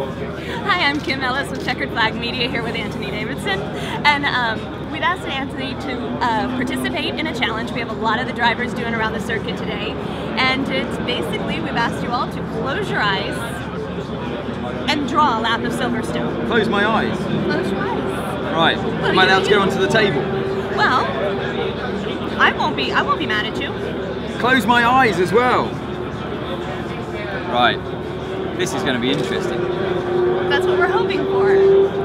Hi, I'm Kim Ellis with Checkered Flag Media here with Anthony Davidson, and we've asked Anthony to participate in a challenge we have a lot of the drivers doing around the circuit today, and it's basically we've asked you all to close your eyes and draw a lap of Silverstone. Close my eyes? Close your eyes. Right. Am I allowed to go onto the table? Well, I won't be mad at you. Close my eyes as well. Right. This is going to be interesting. That's what we're hoping for.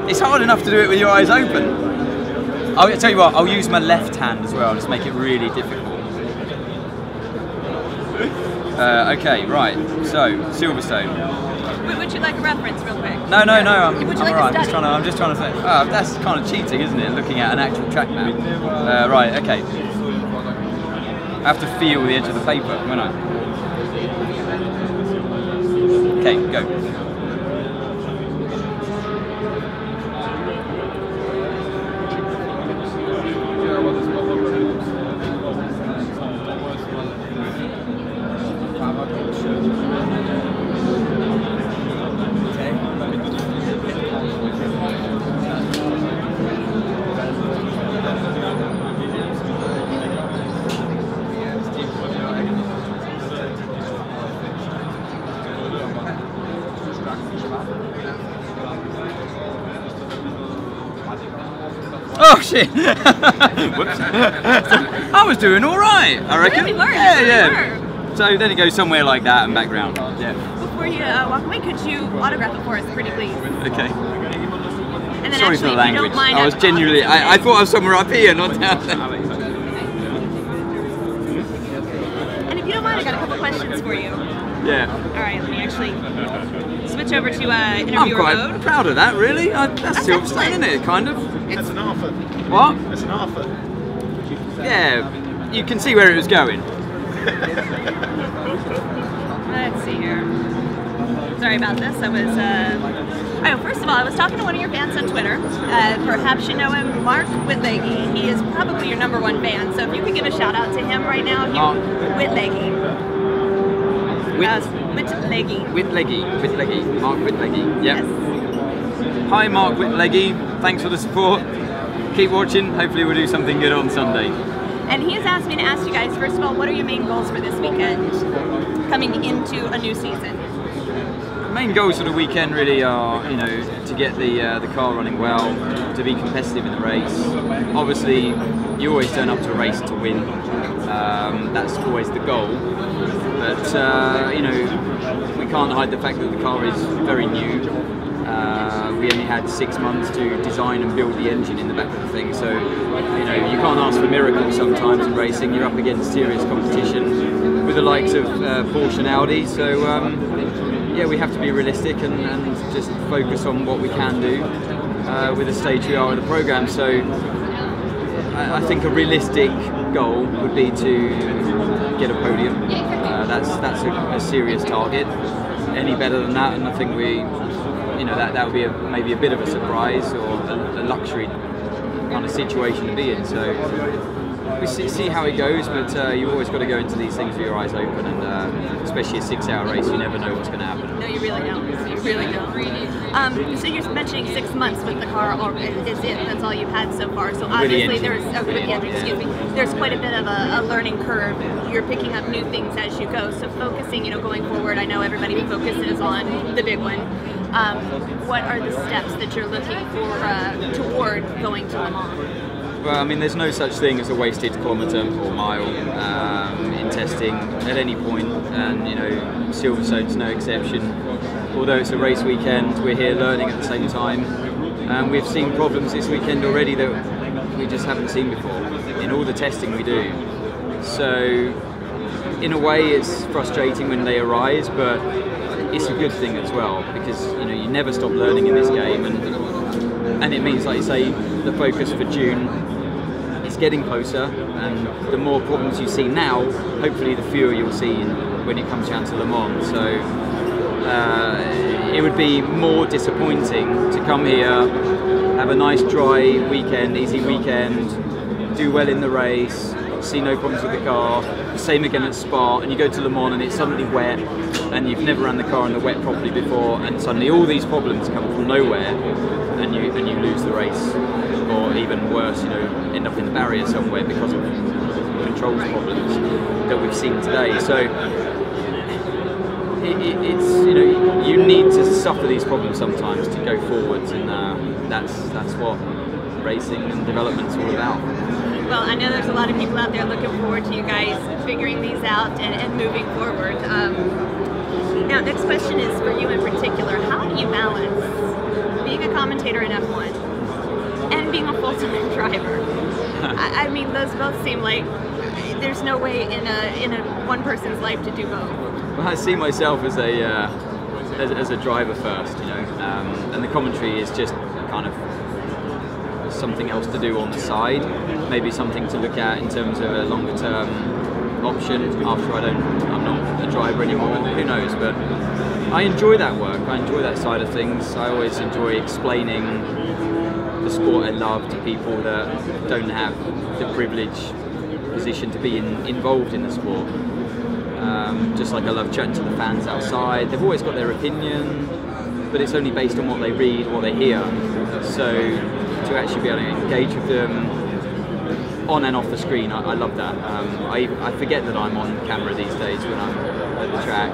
It's hard enough to do it with your eyes open. I'll tell you what, I'll use my left hand as well, just make it really difficult. Okay, right, so, Silverstone. Would you like a reference real quick? No, I'm Would you like alright, a study? I'm just trying to think. Oh, that's kind of cheating, isn't it, looking at an actual track map. Right, okay. I have to feel the edge of the paper, won't I? Okay, go. Oh shit! Whoops. I was doing all right, I reckon. Really were. Yeah. So then it goes somewhere like that and back round. Yeah. Before you walk away, could you autograph it for us, pretty please? Okay. And then Sorry for the if you language. don't mind, I was genuinely. I thought I was somewhere up here, not down there. And if you don't mind, I got a couple questions for you. Yeah. All right, let me actually switch over to interviewer I'm quite mode. proud of that, really. That's Silverstone, isn't it? Kind of. That's an offer. What? That's an offer. Yeah. You can see where it was going. Let's see here. Sorry about this. I was. Oh, first of all, I was talking to one of your fans on Twitter. Perhaps you know him, Mark Whitleggy. He is probably your #1 fan. So if you could give a shout out to him right now, Whitleggy. Whitleggy. Mark Whitleggy. Yep. Yes. Hi, Mark Whitleggy. Thanks for the support. Keep watching. Hopefully, we'll do something good on Sunday. And he has asked me to ask you guys, first of all, what are your main goals for this weekend, coming into a new season? The main goals for the weekend really are, to get the car running well, to be competitive in the race. Obviously, you always turn up to a race to win. That's always the goal. But we can't hide the fact that the car is very new. We only had 6 months to design and build the engine in the back of the thing, so you can't ask for miracles sometimes in racing. You're up against serious competition with the likes of Porsche and Audi, so yeah, we have to be realistic and just focus on what we can do with the stage we are of the programme. So I think a realistic goal would be to get a podium. That's a serious target. Any better than that, and I think that would be maybe a bit of a surprise or a luxury kind of situation to be in. So we see how it goes, but you've always got to go into these things with your eyes open, and especially a 6-hour race, you never know what's going to happen. No, you really don't. You really don't. So you're mentioning 6 months with the car, or is it? That's all you've had so far. So obviously there's quite a bit of a learning curve. You're picking up new things as you go. So focusing, going forward. I know everybody focuses on the big one. What are the steps that you're looking for toward going to Le Mans? Well, I mean, there's no such thing as a wasted kilometre or mile in testing at any point, and Silverstone's no exception. Although it's a race weekend, we're here learning at the same time, and we've seen problems this weekend already that we just haven't seen before in all the testing we do. So, in a way, it's frustrating when they arise, but it's a good thing as well, because you never stop learning in this game, and it means, like you say, the focus for June is getting closer, and the more problems you see now, hopefully the fewer you'll see when it comes down to Le Mans. So it would be more disappointing to come here, have a nice dry weekend, easy weekend, do well in the race, see no problems with the car, same again at Spa, and you go to Le Mans and it's suddenly wet, and you've never run the car in the wet properly before, and suddenly all these problems come from nowhere, and you lose the race, or even worse, you know, end up in the barrier somewhere because of controls problems that we've seen today. So it's, you know, you need to suffer these problems sometimes to go forwards, and that's what racing and development's all about. Well, I know there's a lot of people out there looking forward to you guys figuring these out and moving forward. Now, next question is for you in particular. How do you balance being a commentator in F1 and being a full-time driver? I mean, those both seem like there's no way in a one person's life to do both. Well, I see myself as a driver first, you know, and the commentary is just kind of something else to do on the side, maybe something to look at in terms of a longer term option after I'm not a driver anymore, who knows, but I enjoy that work, I enjoy that side of things. I always enjoy explaining the sport I love to people that don't have the privileged position to be involved in the sport. Just like I love chatting to the fans outside. They've always got their opinion, but it's only based on what they read, what they hear. So to actually be able to engage with them on and off the screen, I love that. I forget that I'm on camera these days when I'm at the track.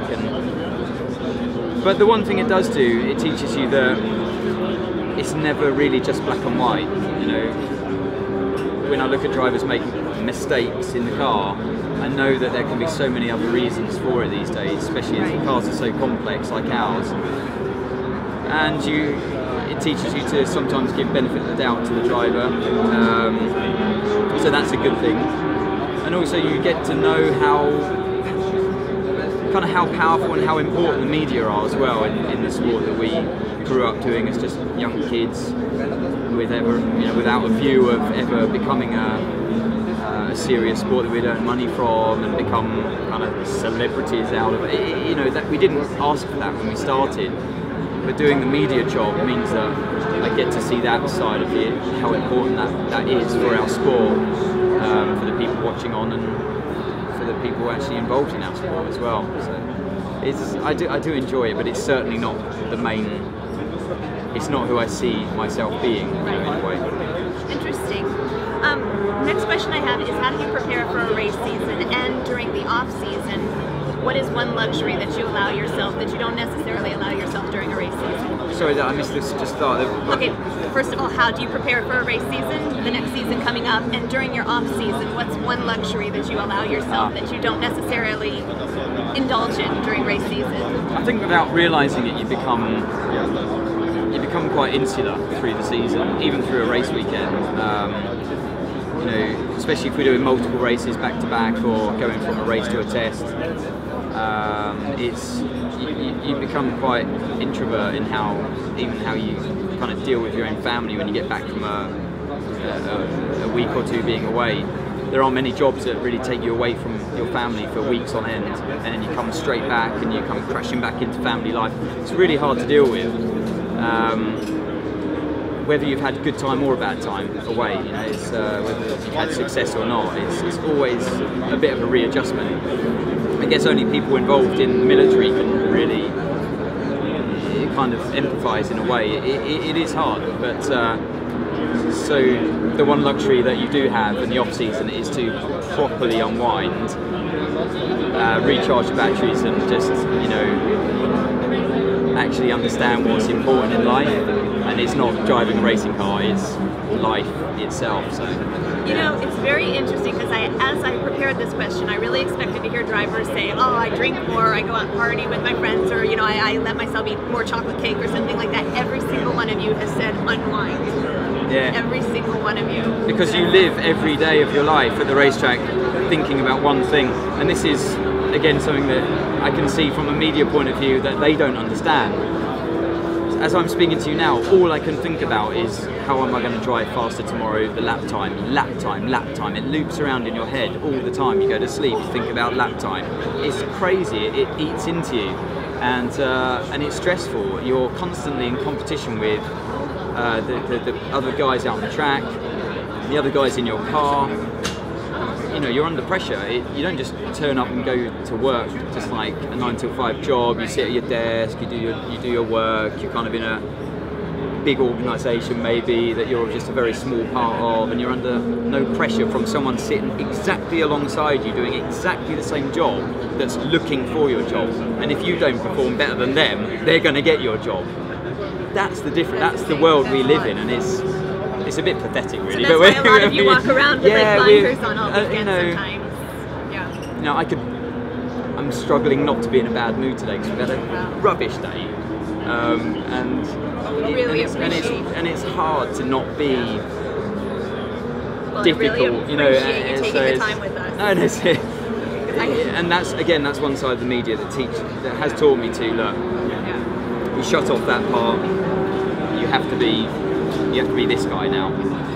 But the one thing it does do, it teaches you that it's never really just black and white. You know, when I look at drivers making mistakes in the car, I know that there can be so many other reasons for it these days, especially as the cars are so complex like ours. And it teaches you to sometimes give benefit of the doubt to the driver, so that's a good thing. And also you get to know how powerful and how important the media are as well in the sport that we grew up doing as just young kids, without a view of ever becoming a serious sport that we'd earn money from and become kind of celebrities out of it. You know, that we didn't ask for that when we started. But doing the media job means that I get to see that side of it, how important that is for our sport, for the people watching on and for the people actually involved in our sport as well. So I do enjoy it, but it's certainly not the main. It's not who I see myself being, in a way. Interesting. Next question I have is, how do you prepare for a race season? And during the off season, what is one luxury that you allow yourself that you don't necessarily allow yourself during a race season? Sorry, I missed this. Just start. Okay, first of all, how do you prepare for a race season, the next season coming up, and during your off season, what's one luxury that you allow yourself that you don't necessarily indulge in during race season? I think without realising it, you become quite insular through the season, even through a race weekend. You know, especially if we're doing multiple races back to back or going from a race to a test. You become quite introvert in how you kind of deal with your own family when you get back from a week or two being away. There are many jobs that really take you away from your family for weeks on end, and then you come straight back and you come crashing back into family life. It's really hard to deal with. Whether you've had a good time or a bad time away, you know, it's, whether you've had success or not, it's always a bit of a readjustment. I guess only people involved in the military can really kind of empathise in a way. It is hard, but so the one luxury that you do have in the off season is to properly unwind, recharge the batteries, and just, you know, actually understand what's important in life. And it's not driving a racing car, it's life itself. So you know, it's very interesting because as I prepared this question, I really expected to hear drivers say, oh, I drink more, I go out and party with my friends, or, you know, I let myself eat more chocolate cake or something like that. Every single one of you has said unwind. Yeah. Every single one of you. Because you live every day of your life at the racetrack thinking about one thing. And this is, again, something that I can see from a media point of view that they don't understand. As I'm speaking to you now, all I can think about is how am I going to drive faster tomorrow, the lap time, lap time, lap time. It loops around in your head all the time. You go to sleep, you think about lap time. It's crazy, it eats into you, and it's stressful. You're constantly in competition with the other guys out on the track, the other guys in your car. you know, you're under pressure. You don't just turn up and go to work just like a 9 till 5 job. You sit at your desk, you do your work. You're kind of in a big organisation maybe that you're just a very small part of, and you're under no pressure from someone sitting exactly alongside you doing exactly the same job that's looking for your job. And if you don't perform better than them, they're going to get your job. That's the difference. That's the world we live in, and it's a bit pathetic, really. So that's why a lot of you walk around with like blinders on all weekend sometimes. Yeah. You know, I'm struggling not to be in a bad mood today because we've had a rubbish day, and it's hard to not be difficult. Really, you know, appreciate you taking the time with us. No, that's it. And that's one side of the media that has taught me to look. You shut off that part. You have to be this guy now.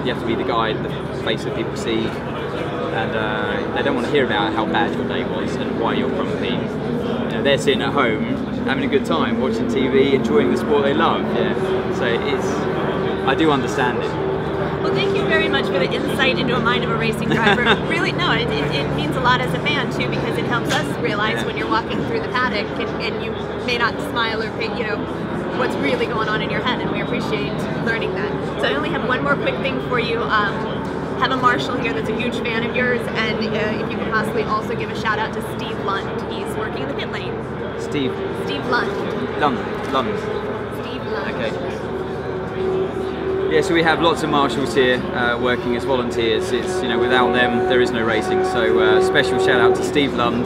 You have to be the guy, the face that people see, and they don't want to hear about how bad your day was and why you're grumpy. You know, they're sitting at home having a good time, watching TV, enjoying the sport they love. Yeah. So I do understand it. Well, thank you very much for the insight into a mind of a racing driver. Really, no, it means a lot as a fan too, because it helps us realize when you're walking through the paddock and you may not smile or you know what's really going on in your head, and we appreciate learning that. So I only have one more quick thing for you. Have a marshal here that's a huge fan of yours, and if you could possibly also give a shout out to Steve Lund. He's working in the pit lane. Steve Lund. Steve Lund. Okay. Yeah, so we have lots of marshals here working as volunteers. It's, you know, without them there is no racing. So special shout out to Steve Lund.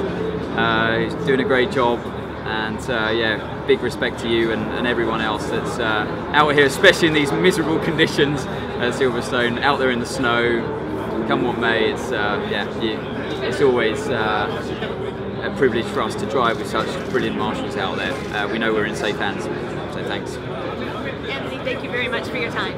He's doing a great job, and yeah, big respect to you and everyone else that's out here, especially in these miserable conditions at Silverstone, out there in the snow. Come what may, it's it's always a privilege for us to drive with such brilliant marshals out there. We know we're in safe hands, so thanks. Anthony, thank you very much for your time.